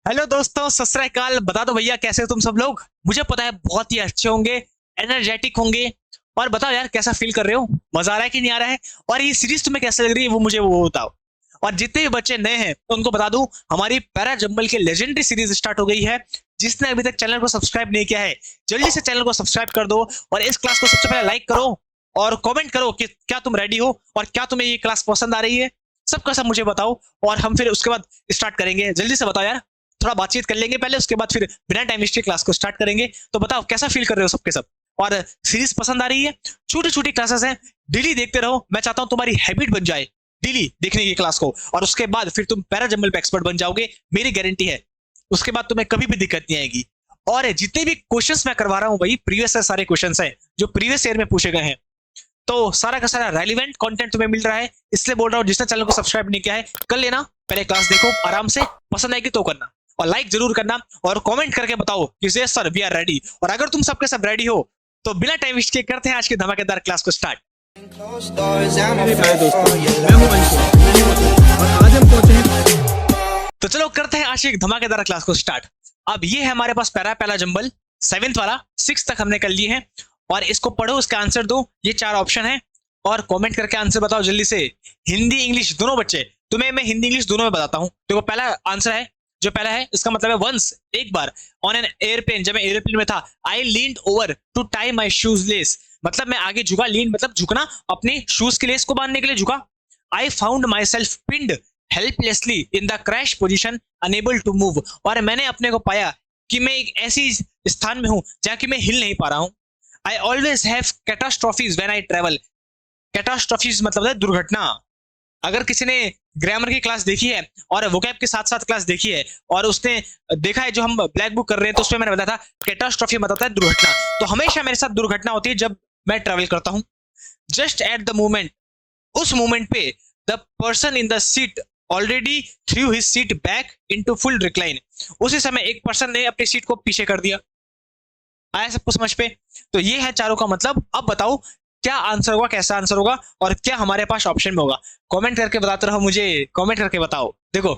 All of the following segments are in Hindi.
हेलो दोस्तों, सत श्री अकाल। बता दो भैया, कैसे हो तुम सब लोग? मुझे पता है बहुत ही अच्छे होंगे, एनर्जेटिक होंगे। और बताओ यार, कैसा फील कर रहे हो? मजा आ रहा है कि नहीं आ रहा है? और ये सीरीज तुम्हें कैसे लग रही है, वो मुझे वो बताओ। और जितने भी बच्चे नए हैं तो उनको बता दूं, हमारी पैरा जंबल की लेजेंडरी सीरीज स्टार्ट हो गई है। जिसने अभी तक चैनल को सब्सक्राइब नहीं किया है, जल्दी से चैनल को सब्सक्राइब कर दो। और इस क्लास को सबसे पहले लाइक करो और कमेंट करो कि क्या तुम रेडी हो और क्या तुम्हें ये क्लास पसंद आ रही है। सबका सब मुझे बताओ और हम फिर उसके बाद स्टार्ट करेंगे। जल्दी से बताओ यार, थोड़ा बातचीत कर लेंगे पहले, उसके बाद फिर बिना टाइम वेस्ट क्लास को स्टार्ट करेंगे। तो बताओ कैसा फील कर रहे हो सबके सब? और सीरीज पसंद आ रही है? छोटी छोटी क्लासेस हैं, डेली देखते रहो। मैं चाहता हूं तुम्हारी हैबिट बन जाए डेली देखने की क्लास को, और उसके बाद फिर तुम पैरा जंबल पे एक्सपर्ट बन जाओगे, मेरी गारंटी है। उसके बाद तुम्हें कभी भी दिक्कत नहीं आएगी। और जितने भी क्वेश्चंस मैं करवा रहा हूं भाई, प्रीवियस सारे क्वेश्चंस हैं जो प्रीवियस ईयर में पूछे गए हैं। तो सारा का सारा रेलिवेंट कंटेंट तुम्हें मिल रहा है, इसलिए बोल रहा हूँ जिसने चैनल को सब्सक्राइब नहीं किया है कर लेना। पहले क्लास देखो आराम से, पसंद आएगी तो करना, और लाइक जरूर करना, और कमेंट करके बताओ कि सर वी आर रेडी। और अगर तुम सबके सब रेडी हो तो बिना टाइम वेस्ट किए करते हैं आज की धमाकेदार क्लास को स्टार्ट। मेरे प्यारे दोस्तों, मैं हूं अंशु और आज हम पहुंचे हैं। तो चलो करते हैं आज की धमाकेदार क्लास को स्टार्ट। अब ये है हमारे पास पहला जंबल, 7th वाला, 6 तक हमने कर लिए हैं। और इसको पढ़ो, उसका आंसर दो। ये 4 ऑप्शन है और कमेंट करके आंसर बताओ जल्दी से। हिंदी इंग्लिश दोनों बच्चे, तुम्हें मैं हिंदी इंग्लिश दोनों में बताता हूँ। देखो पहला आंसर है, जो पहला है इसका मतलब है वंस, एक बार, ऑन एन एयरप्लेन, जब मैं एयरप्लेन में था, I leaned over to tie my shoes lace, मतलब मैं आगे झुका। लीन मतलब झुकना, अपनी शूज की लेस को बांधने के लिए झुका। I found myself pinned helplessly in the crash position, unable to move, और मैंने अपने को पाया कि मैं एक ऐसी स्थान में हूं जहां कि मैं हिल नहीं पा रहा हूं। I always have catastrophes when I travel. Catastrophes मतलब है दुर्घटना। अगर किसी ने ग्रामर की क्लास देखी है और वोकैब के साथ साथ क्लास देखी है और उसने देखा है जो हम ब्लैक बुक कर रहे हैं, तो उसमें मैंने बताया था कैटास्ट्रॉफी मतलब है दुर्घटना। तो हमेशा मेरे साथ दुर्घटना होती है जब मैं ट्रेवल करता हूं। जस्ट एट द मोमेंट, उस मोमेंट पे, the person in the seat already through his seat back into full recline, उसी समय एक पर्सन ने अपनी सीट को पीछे कर दिया। आया सबको समझ पे? तो ये है चारों का मतलब। अब बताओ क्या आंसर होगा, कैसा आंसर होगा, और क्या हमारे पास ऑप्शन में होगा? कमेंट करके बताते रहो मुझे, कमेंट करके बताओ। देखो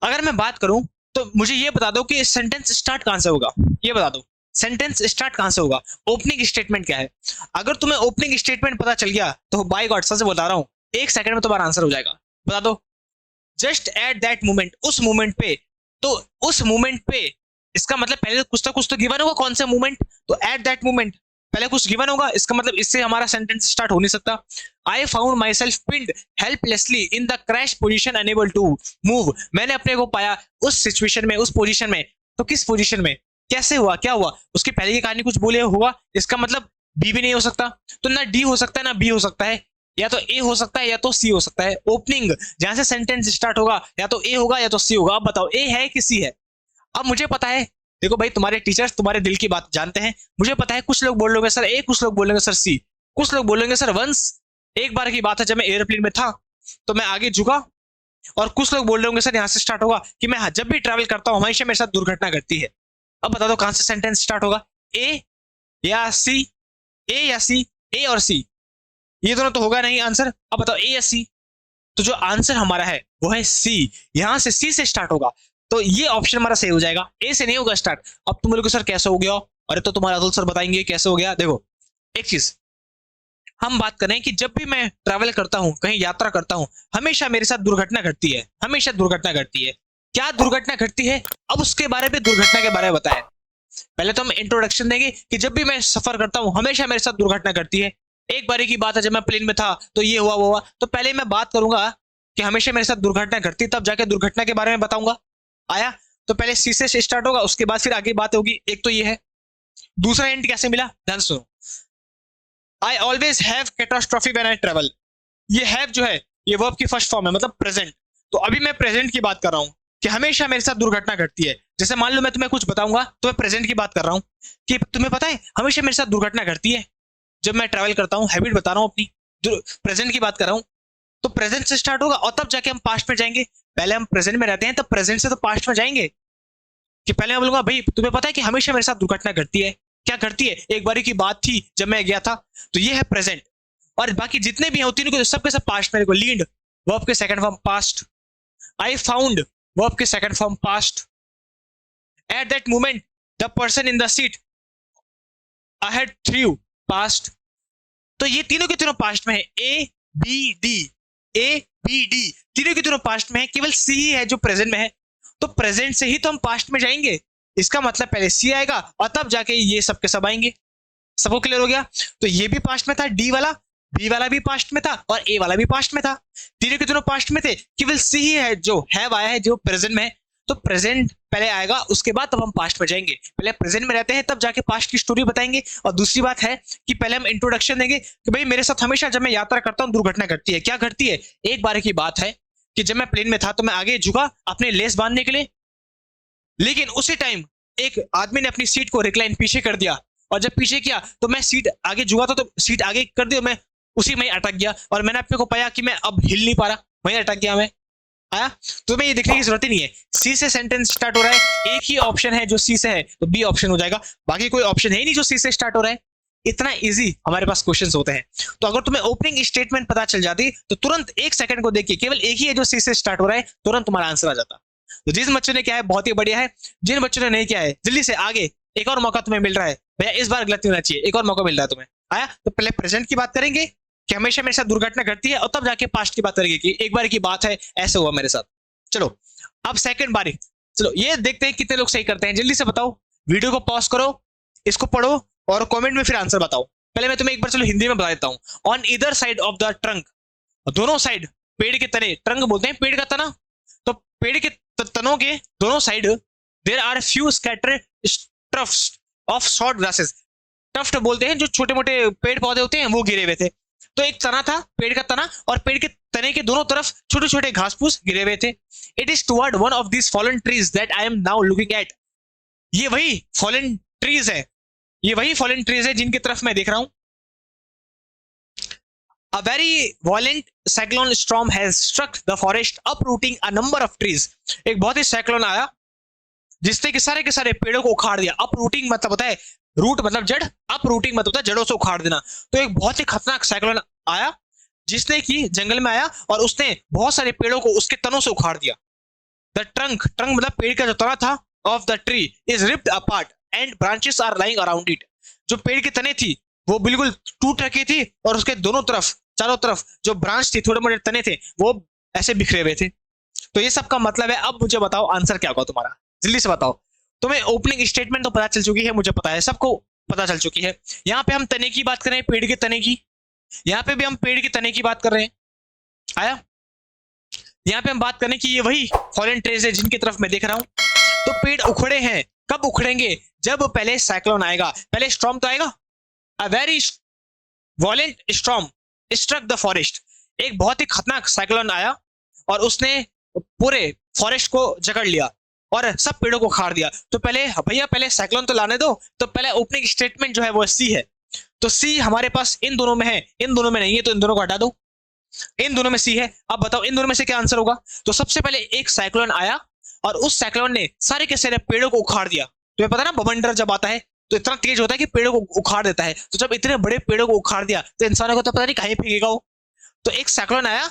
अगर मैं बात करूं तो मुझे ये बता दो कि सेंटेंस स्टार्ट कहां से होगा। ये बता दो सेंटेंस स्टार्ट कहां से होगा, ओपनिंग स्टेटमेंट क्या है। अगर तुम्हें ओपनिंग स्टेटमेंट पता चल गया तो बाय गॉड सच से बता रहा हूं, 1 सेकंड में तुम्हारा आंसर हो जाएगा। बता दो, जस्ट एट दैट मोमेंट, उस मोमेंट पे। तो उस मोमेंट पे इसका मतलब पहले कुछ तो गिवन होगा, कौन सा मोमेंट? तो एट दैट मोमेंट पहले कुछ गिवन होगा, इसका मतलब इससे हमारा सेंटेंस स्टार्ट हो नहीं सकता। I found myself pinned helplessly in the crash position, unable to move, मैंने अपने को पाया उस सिचुएशन में, उस पोजिशन में। तो किस पोजिशन में, कैसे हुआ, क्या हुआ? उसकी पहले की कहानी कुछ बोले हुआ, इसका मतलब बी भी नहीं हो सकता। तो ना डी हो सकता है ना बी हो सकता है, या तो ए हो सकता है या तो सी हो सकता है। ओपनिंग जहां से सेंटेंस स्टार्ट होगा या तो ए होगा या तो सी होगा। अब बताओ ए है कि सी है? अब मुझे पता है, देखो भाई तुम्हारे टीचर्स तुम्हारे दिल की बात जानते हैं। मुझे पता है कुछ लोग बोल लोगे सर ए, कुछ लोग बोलेंगे सर सी, कुछ लोग बोलेंगे सर वंस, एक बार की बात है जब मैं एयरप्लेन में था तो मैं आगे झुका। और कुछ लोग बोल रहे होंगे सर यहाँ से स्टार्ट होगा कि मैं जब भी ट्रैवल करता हूँ हमेशा मेरे साथ दुर्घटना घटती है। अब बता दो कहां से सेंटेंस स्टार्ट होगा, ए या सी? ए या सी, ए और सी, ये दोनों तो होगा नहीं आंसर। अब बताओ ए या सी? तो जो आंसर हमारा है वो है सी, यहां से सी से स्टार्ट होगा। तो ये ऑप्शन हमारा सही हो जाएगा, ए से नहीं होगा स्टार्ट। अब तुम बोलोगे सर कैसे हो गया? अरे तो तुम्हारा अतुल सर बताएंगे कैसे हो गया। देखो एक चीज हम बात करें कि जब भी मैं ट्रैवल करता हूं, कहीं यात्रा करता हूं, हमेशा मेरे साथ दुर्घटना घटती है, हमेशा दुर्घटना घटती है। क्या दुर्घटना घटती है? अब उसके बारे में, दुर्घटना के बारे में बताएं। पहले तो हम इंट्रोडक्शन देंगे कि जब भी मैं सफर करता हूं हमेशा मेरे साथ दुर्घटना घटती है। एक बारी की बात है जब मैं प्लेन में था तो ये हुआ वो हुआ। तो पहले मैं बात करूंगा कि हमेशा मेरे साथ दुर्घटना घटती, तब जाके दुर्घटना के बारे में बताऊंगा। आया? तो पहले सी से स्टार्ट होगा, उसके बाद फिर आगे बात होगी। एक तो ये है। दूसरा हिंट कैसे मिला, ध्यान सुनो। आई always have catastrophe when I travel. ये हैव जो है ये वर्ब की फर्स्ट फॉर्म है, मतलब प्रेजेंट। तो अभी मैं प्रेजेंट की बात कर रहा हूं कि हमेशा मेरे साथ दुर्घटना घटती है। जैसे मान लो मैं तुम्हें कुछ बताऊंगा तो मैं प्रेजेंट की बात कर रहा हूं कि तुम्हें पता है हमेशा मेरे साथ दुर्घटना घटती है जब मैं ट्रैवल करता हूं। हैबिट बता रहा हूं अपनी, प्रेजेंट की बात कर रहा हूं। तो प्रेजेंट से स्टार्ट होगा और तब जाके हम पास्ट में जाएंगे। पहले हम प्रेजेंट में रहते हैं, तब प्रेजेंट से तो पास्ट में जाएंगे। कि पहले मैं बोलूंगा भाई तुम्हें पता है कि हमेशा मेरे साथ दुर्घटना घटती है। क्या घटती है? एक बारी की बात थी जब मैं गया था। तो ये है प्रेजेंट। और बाकी जितने भी हैं तीनों के सबके सब पास्ट में। लीड वर्ब के second form past. I found verb की second form past. At that moment the person in the seat ahead threw past. तो ये तीनों के तीनों पास्ट में है, A B D, A B D तीनों के तीनों पास्ट में है, केवल सी ही है जो प्रेजेंट में है। तो प्रेजेंट से ही तो हम पास्ट में जाएंगे, इसका मतलब पहले सी आएगा और तब जाके ये सब के सब आएंगे। सबको क्लियर हो गया? तो ये भी पास्ट में था, डी वाला, बी वाला भी पास्ट में था और ए वाला भी पास्ट में था, तीनों के तीनों पास्ट में थे, केवल सी ही है जो हैव आया है जो प्रेजेंट में है। तो प्रेजेंट पहले आएगा, उसके बाद तब हम पास्ट में जाएंगे। पहले प्रेजेंट में रहते हैं तब जाके पास्ट की स्टोरी बताएंगे। और दूसरी बात है कि पहले हम इंट्रोडक्शन देंगे कि भाई मेरे साथ हमेशा जब मैं यात्रा करता हूँ दुर्घटना घटती है। क्या घटती है? एक बार की बात है कि जब मैं प्लेन में था तो मैं आगे झुका अपने लेस बांधने के लिए, लेकिन उसी टाइम एक आदमी ने अपनी सीट को रिक्लाइन पीछे कर दिया, और जब पीछे किया तो मैं सीट आगे झुका था तो सीट आगे कर दी और मैं उसी में अटक गया, और मैंने अपने को पाया कि मैं अब हिल नहीं पा रहा, वहीं अटक गया मैं। आया? तो मैं ये देखने की जरूरत ही नहीं है, सी से सेंटेंस स्टार्ट हो रहा है, एक ही ऑप्शन है जो सी से है तो बी ऑप्शन हो जाएगा, बाकी कोई ऑप्शन है ही नहीं जो सी से स्टार्ट हो रहा है। इतना इजी हमारे पास क्वेश्चंस होते हैं। तो अगर तुम्हें ओपनिंग स्टेटमेंट पता चल जाती तो तुरंत एक सेकंड को देखिए, केवल एक ही है जो सी से स्टार्ट हो रहा है, तुरंत तुम्हारा आंसर आ जाता। तो जिन बच्चों ने क्या है बहुत ही बढ़िया है, जिन बच्चों ने नहीं किया है जल्दी से आगे, एक और मौका तुम्हें मिल रहा है भैया, इस बार गलत नहीं होना चाहिए, एक और मौका मिल रहा है तुम्हें। आया? तो पहले प्रेजेंट की बात करेंगे कि हमेशा मेरे साथ दुर्घटना घटती है, और तब जाके पास्ट की बात करेंगे कि एक बार की बात है ऐसे हुआ मेरे साथ। चलो अब सेकंड बारी, चलो ये देखते हैं कितने लोग सही करते हैं। जल्दी से बताओ, वीडियो को पॉज करो, इसको पढ़ो और कमेंट में फिर आंसर बताओ। पहले मैं तुम्हें एक बार चलो हिंदी में बता देता हूँ। On either side of the trunk, दोनों साइड पेड़ के तने, ट्रंक बोलते हैं पेड़ का तना, तो पेड़ के तनों के दोनों side there are few scattered tufts of short grasses. Tuft बोलते हैं जो छोटे मोटे पेड़ पौधे होते हैं, वो गिरे हुए थे। तो एक तना था, पेड़ का तना, और पेड़ के तने के दोनों तरफ छोटे छोटे घास फूस गिरे हुए थे। It is toward one of this fallen trees that I am now looking at. ये वही फॉलन ट्रीज है, ये वही फॉलन ट्रीज है जिनकी तरफ मैं देख रहा हूं। A very violent cyclone storm has struck the forest, uprooting a number of trees. एक बहुत ही साइक्लोन आया जिसने कि सारे के सारे पेड़ों को उखाड़ दिया। अपरूटिंग मतलब होता है रूट मतलब जड़, अपरूटिंग मतलब होता है जड़ों से उखाड़ देना। तो एक बहुत ही खतरनाक साइक्लोन आया जिसने कि जंगल में आया और उसने बहुत सारे पेड़ों को उसके तनों से उखाड़ दिया। द ट्रंक, ट्रंक मतलब पेड़ का जो तना था, of the tree is ripped apart and branches are lying around it. जो पेड़ की तने थी वो बिल्कुल टूट रखी थी और उसके दोनों तरफ, चारों तरफ जो ब्रांच थी, थोड़े मोटे तने थे, वो ऐसे बिखरे हुए थे। तो ये सब का मतलब है। अब मुझे बताओ आंसर क्या होगा तुम्हारा, जल्दी से बताओ। तुम्हें ओपनिंग स्टेटमेंट तो पता चल चुकी है, मुझे पता है, सबको पता चल चुकी है। यहाँ पे हम तने की बात कर रहे हैं, पेड़ के तने की, यहाँ पे भी हम पेड़ के तने की बात कर रहे हैं। आया? यहाँ पे हम बात करें कि ये वही फॉरेन ट्रेज है जिनकी तरफ मैं देख रहा हूं। तो पेड़ उखड़े हैं, कब उखड़ेंगे? जब पहले साइक्लोन आएगा, पहले स्टॉर्म तो आएगा। A very violent storm struck the forest. एक बहुत ही खतरनाक साइक्लोन आया और उसने पूरे फॉरेस्ट को जकड़ लिया और सब पेड़ों को उखाड़ दिया। तो पहले भैया पहले साइक्लोन तो लाने दो, तो पहले ओपनिंग स्टेटमेंट जो है वो सी है। तो सी हमारे पास इन दोनों में है, इन दोनों में नहीं है, तो इन दोनों को हटा दो। इन दोनों में सी है। अब बताओ इन दोनों में से क्या आंसर होगा? तो सबसे पहले एक साइक्लोन आया और उस साइक्लोन ने सारे के सारे पेड़ों को उखाड़ दिया। तुम्हें पता ना बवंडर जब आता है तो इतना तेज होता है कि पेड़ों को उखाड़ देता है। तो जब इतने बड़े पेड़ों को उखाड़ दिया तो इंसानों को तो पता नहीं कहीं फेंकेगा वो। तो एक साइक्लोन आया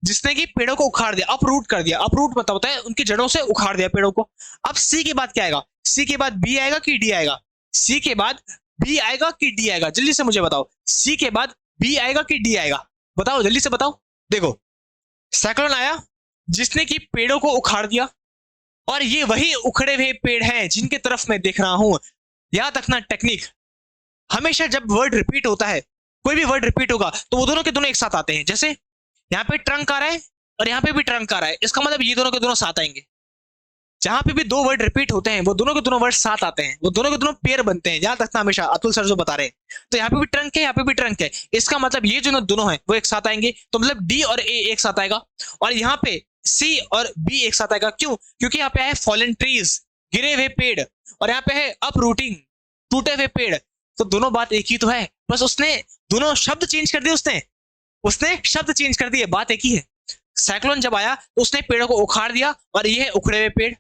जिसने कि पेड़ों को उखाड़ दिया, अपरूट कर दिया। अपरूट मतलब होता है उनकी जड़ों से उखाड़ दिया पेड़ों को। अब सी के बाद क्या आएगा? सी के बाद बी आएगा कि डी आएगा? सी के बाद बी आएगा कि डी आएगा? जल्दी से मुझे बताओ, सी के बाद बी आएगा कि डी आएगा? बताओ जल्दी से बताओ। देखो साइक्लोन आया जिसने कि पेड़ों को उखाड़ दिया और ये वही उखड़े हुए पेड़ हैं जिनके तरफ मैं देख रहा हूं। याद रखना टेक्निक, हमेशा जब वर्ड रिपीट होता है, कोई भी वर्ड रिपीट होगा तो वो दोनों के दोनों एक साथ आते हैं। जैसे यहाँ पे ट्रंक आ रहा है और यहाँ पे भी ट्रंक आ रहा है, इसका मतलब ये दोनों के दोनों साथ आएंगे। जहां पे भी दो वर्ड रिपीट होते हैं वो दोनों के दोनों वर्ड साथ आते हैं, वो दोनों के दोनों पेयर बनते हैं। याद रखना हमेशा, अतुल सर जो बता रहे हैं। तो यहाँ पे भी ट्रंक है, यहाँ पे भी ट्रंक है, इसका मतलब ये जो दोनों हैं वो एक साथ आएंगे। तो मतलब डी और ए एक साथ आएगा और यहाँ पे सी और बी एक साथ आएगा। क्यों? क्योंकि यहाँ पे है फॉलन ट्रीज, गिरे हुए पेड़, और यहाँ पे है अपरूटिंग, टूटे हुए पेड़। तो दोनों बात एक ही तो है, बस उसने दोनों शब्द चेंज कर दिए। उसने शब्द चेंज कर दिए, बात एक ही है। साइक्लोन जब आया तो उसने पेड़ों को उखाड़ दिया और ये है उखड़े हुए पेड़,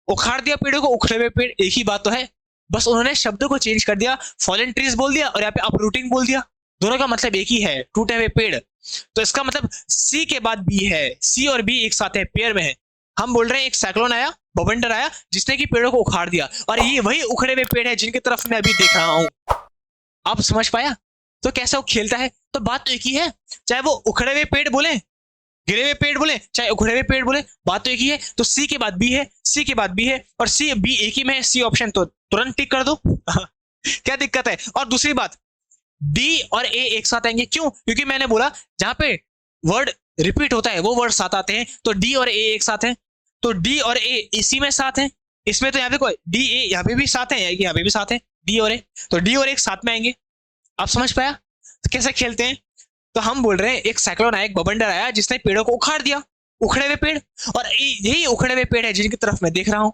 उखाड़ दिया पेड़ों को, उखड़े हुए पेड़, एक ही बात तो है, बस उन्होंने शब्दों को चेंज कर दिया। फॉलन ट्रीज बोल दिया और यहाँ पे अपरूटिंग बोल दिया। दोनों का मतलब एक ही है, टूटे हुए पेड़। तो इसका मतलब सी के बाद बी है, सी और बी एक साथ है, पेयर में है। हम बोल रहे हैं एक साइक्लोन आया, बवंडर आया, जिसने कि पेड़ों को उखाड़ दिया, और ये वही उखड़े हुए पेड़ है जिनकी तरफ मैं अभी देख रहा हूं। आप समझ पाया? तो कैसा वो खेलता है? तो बात तो एक ही है, चाहे वो उखड़े हुए पेड़ बोले, गिरे हुए पेड़ बोले, चाहे उखड़े हुए पेड़ बोले, बात तो एक ही है। तो सी के बाद बी है, सी के बाद बी है, और सी बी एक ही में है, सी ऑप्शन तो तुरंत टिक कर दो। क्या दिक्कत है? और दूसरी बात, डी और ए एक साथ आएंगे, क्यों? क्योंकि मैंने बोला जहां पे वर्ड रिपीट होता है वो वर्ड साथ आते हैं, तो डी और ए एक साथ हैं, तो डी और ए इसी में साथ हैं। इसमें तो यहाँ पे कोई डी ए यहाँ पे भी साथ है, यहाँ पे भी साथ है, डी और ए, तो डी और ए साथ में आएंगे। आप समझ पाया तो कैसे खेलते हैं? तो हम बोल रहे हैं एक साइक्लोन आया, एक बवंडर आया, जिसने पेड़ों को उखाड़ दिया, उखड़े हुए पेड़, और यही उखड़े हुए पेड़ है जिनकी तरफ मैं देख रहा हूं।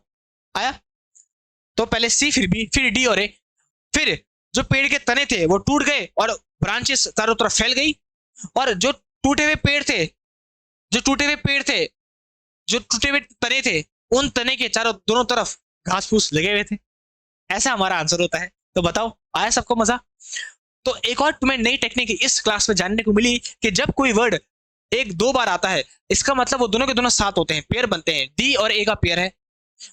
आया? तो पहले सी, फिर बी, फिर डी और ए, फिर जो पेड़ के तने थे वो टूट गए और ब्रांचेस चारों तरफ फैल गई, और जो टूटे हुए पेड़ थे, जो टूटे हुए पेड़ थे, जो टूटे हुए तने थे, उन तने के चारों दोनों तरफ घास फूस लगे हुए थे। ऐसा हमारा आंसर होता है। तो बताओ, आया सबको मजा? तो एक और तुम्हें नई टेक्निक इस क्लास में जानने को मिली कि जब कोई वर्ड एक दो बार आता है, इसका मतलब वो दोनों के दोनों साथ होते हैं, पेयर बनते हैं। डी और ए का पेयर है,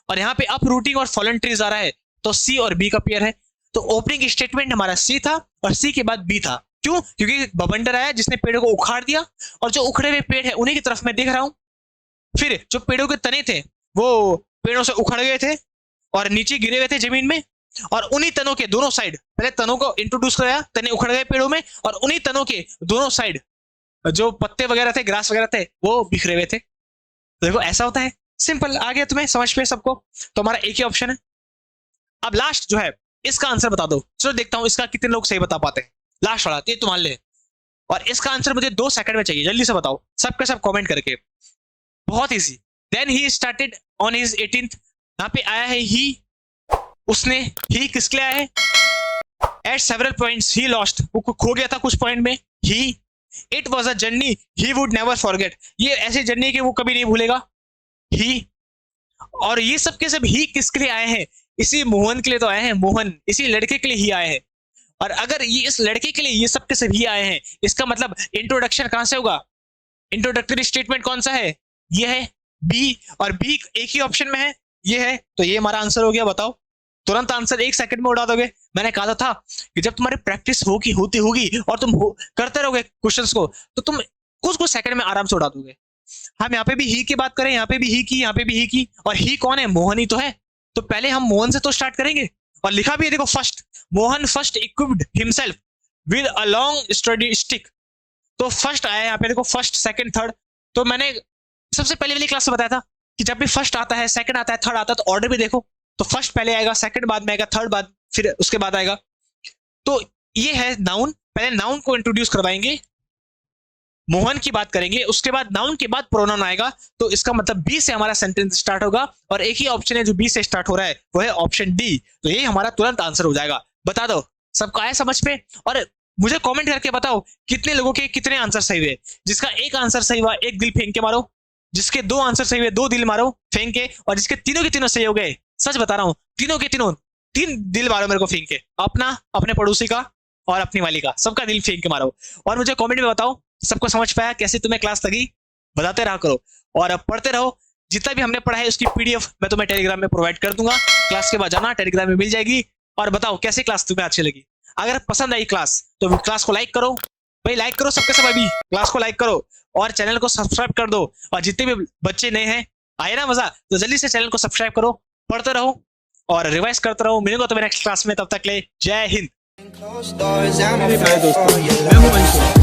और यहाँ पे अप रूटिंग और फॉलन ट्रीज आ रहा है, तो सी और बी का पेयर है। तो ओपनिंग स्टेटमेंट हमारा सी था, और सी के बाद बी था। क्यों? क्योंकि बवंडर आया जिसने पेड़ों को उखाड़ दिया, और जो उखड़े हुए पेड़ है उन्हीं की तरफ मैं देख रहा हूं। फिर जो पेड़ों के तने थे वो पेड़ों से उखड़ गए थे और नीचे गिरे हुए थे जमीन में, और उन्हीं तनों के दोनों साइड, पहले तनों को इंट्रोड्यूस कराया, तने उखड़ गए पेड़ों में, और उन्हीं तनों के दोनों साइड जो पत्ते वगैरह थे, ग्रास वगैरह थे, वो बिखरे हुए थे। तो देखो ऐसा होता है। सिंपल, आ गया तुम्हें समझ पे सबको? तो हमारा एक ही ऑप्शन है। अब लास्ट जो है, इसका आंसर बता दो। चलो देखता हूं इसका कितने लोग सही बता पाते हैं। लास्ट वाला ये तुम्हारे लिए, और इसका आंसर मुझे 2 सेकंड में चाहिए, जल्दी से बताओ सबके सब कमेंट करके। बहुत easy. Then he started on his 18th, यहाँ पे आया है ही, उसने, ही किसके लिए आया है? At several points he lost, वो खो गया था कुछ पॉइंट में। He, it was a journey he would never forget, ये ऐसी जर्नी कि वो कभी नहीं भूलेगा। ही, और ये सब के सब ही किसके लिए आए हैं? इसी मोहन के लिए तो आए हैं, मोहन, इसी लड़के के लिए ही आए हैं। और अगर ये इस लड़के के लिए ये सब के सब ही आए हैं, इसका मतलब इंट्रोडक्शन कहां से होगा? इंट्रोडक्टरी स्टेटमेंट कौन सा है? ये है बी, और बी एक ही ऑप्शन में है, ये है। तो ये हमारा आंसर हो गया। बताओ, तुरंत आंसर 1 सेकंड में उड़ा दोगे। मैंने कहा था कि जब तुम्हारी प्रैक्टिस होती होगी और तुम करते रहोगे क्वेश्चंस को, तो तुम कुछ सेकंड में आराम से उड़ा दोगे। हम यहाँ पे भी ही की बात करें, यहाँ पे भी ही की, यहाँ पे भी ही की, और ही कौन है? मोहन ही तो है। तो पहले हम मोहन से तो स्टार्ट करेंगे, और लिखा भी है देखो, first Mohan first equipped himself with a long study stick. तो फर्स्ट आया यहाँ पे देखो, फर्स्ट, सेकंड, थर्ड। तो मैंने सबसे पहले वाली क्लास में बताया था कि जब भी फर्स्ट आता है, सेकंड आता है, थर्ड आता है, तो ऑर्डर भी देखो। तो फर्स्ट पहले आएगा, सेकंड बाद में आएगा, थर्ड बाद, फिर उसके बाद आएगा। तो ये है नाउन। पहले नाउन को इंट्रोड्यूस करवाएंगे, मोहन की बात करेंगे, उसके बाद नाउन के बाद प्रोनाउन आएगा। तो इसका मतलब बी से हमारा सेंटेंस स्टार्ट होगा, और एक ही ऑप्शन है जो बी से स्टार्ट हो रहा है, वो है ऑप्शन डी। तो ये हमारा तुरंत आंसर हो जाएगा। बता दो सबको आया समझ पे? और मुझे कमेंट करके बताओ कितने लोगों के कितने आंसर सही हुए। जिसका एक आंसर सही हुआ, एक दिल फेंक के मारो। जिसके 2 आंसर सही हुए, 2 दिल मारो फेंक के। और जिसके तीनों के तीनों सही हो गए, सच बता रहा हूं, तीनों के तीनों 3 दिल मारो मेरे को फेंक के, अपना, अपने पड़ोसी का और अपनी वाली का, सबका दिल फेंक के मारो। और मुझे कमेंट में बताओ सबको समझ पाया, कैसी तुम्हें क्लास लगी? बताते रहा करो और पढ़ते रहो। जितना भी हमने पढ़ा है उसकी पीडीएफ मैं तुम्हें टेलीग्राम में प्रोवाइड कर दूंगा। क्लास के बाद जाना, टेलीग्राम में मिल जाएगी। और बताओ कैसी क्लास तुम्हें अच्छी लगी। अगर पसंद आई क्लास तो क्लास को लाइक करो भाई, लाइक करो सबके सब, अभी क्लास को लाइक करो और चैनल को सब्सक्राइब कर दो। और जितने भी बच्चे नए हैं, आए ना मजा, तो जल्दी से चैनल को सब्सक्राइब करो, पढ़ते रहो और रिवाइज करते रहो। मिलेंगे तुम्हें नेक्स्ट क्लास में, तब तक ले जय हिंद। मेरे प्यारे दोस्तों, मैं हूं अंशु।